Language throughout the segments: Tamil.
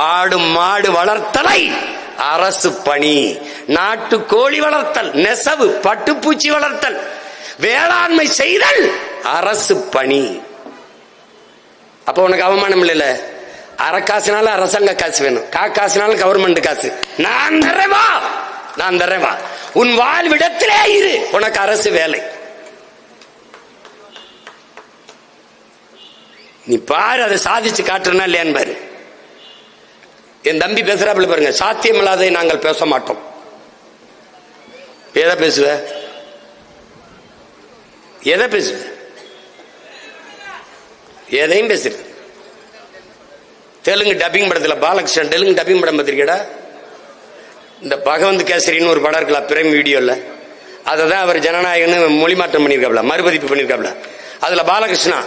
ஆடு மாடு வளர்த்தலை அரசு பணி, நாட்டு கோழி வளர்த்தல், நெசவு பட்டுப்பூச்சி வளர்த்தல், வேளாண்மை செய்தல் அரசு பணி. அப்ப உனக்கு அவமானம் இல்ல? அரை காசுனால அரசாங்க காசு வேணும், காசுனால கவர்மெண்ட் காசு. நான் தரவா, நான் தரவா, உன் வாழ்விடத்திலே இரு, உனக்கு அரசு வேலை. நீ பாரு, அதை சாதிச்சு காட்டுறனா இல்லையான்னு பாரு. என் தம்பி பேசுறாப்புல பாருங்க, சாத்தியம் இல்லாததை நாங்கள் பேச மாட்டோம். எதை பேசுவ? எதை பேசுவ? எதையும் பேசு. தெலுங்கு டப்பிங் படத்துல பாலகிருஷ்ணன் தெலுங்கு டப்பிங் படம் பார்த்திருக்கடா? இந்த பகவந்த் கேசரின்னு ஒரு படம் இருக்கலாம் பிரைம் வீடியோல, அதை தான் அவர் ஜனநாயகன்னு மொழி மாற்றம் பண்ணியிருக்காப்ல, மறுபதிப்பு பண்ணியிருக்காப்ல. அதுல பாலகிருஷ்ணா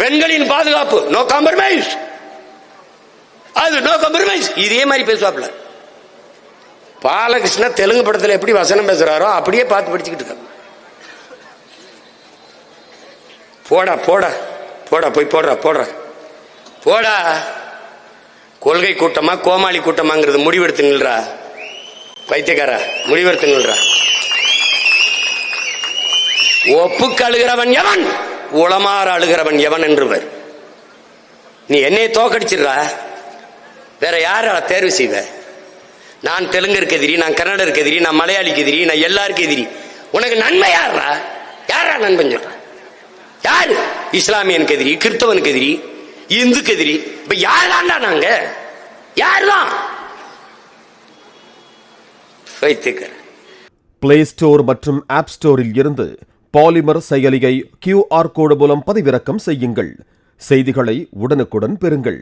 பெண்களின் பாதுகாப்பு, நோ காம்ப்ரமைஸ், அது நோ காம்ப்ரமைஸ், இதே மாதிரி பேசுவாப்ல. பாலகிருஷ்ணா தெலுங்கு படத்துல எப்படி வசனம் பேசுறாரோ அப்படியே பார்த்து படிச்சுக்கிட்டு இருக்க. போடா போடா போடா, போய் போடுறா போடுற போடா. கொள்கை கூட்டமா கோமாளி கூட்டமாங்கிறது முடிவெடுத்துங்கள்ரா, பைத்தியக்காரா, முடிவெடுத்துங்கள்ரா. ஒப்புக்கு அழுகிறவன் எவன், உளமாற அழுகிறவன் எவன் என்றுவர். நீ என்னை தோக்கடிச்சிடுற, வேற யார தேர்வு செய்வ? நான் தெலுங்கருக்கு எதிரி, நான் கன்னடருக்கு எதிரி, நான் மலையாளிக்கு எதிரி, நான் எல்லாருக்கும் எதிரி. உனக்கு நன்மை யாரா? யாரா நண்பன் சொல்ற? யாரு? இஸ்லாமியனுக்கு எதிரி, கிறிஸ்தவனுக்கு எதிரி, இந்துக்கு எதிரி. இப்ப யாருதான்டா நாங்க? யாருதான்? பிளே ஸ்டோர் மற்றும் ஆப் ஸ்டோரில் இருந்து பாலிமர் செயலியை QR கோடு மூலம் பதிவிறக்கம் செய்யுங்கள். செய்திகளை உடனுக்குடன் பெறுங்கள்.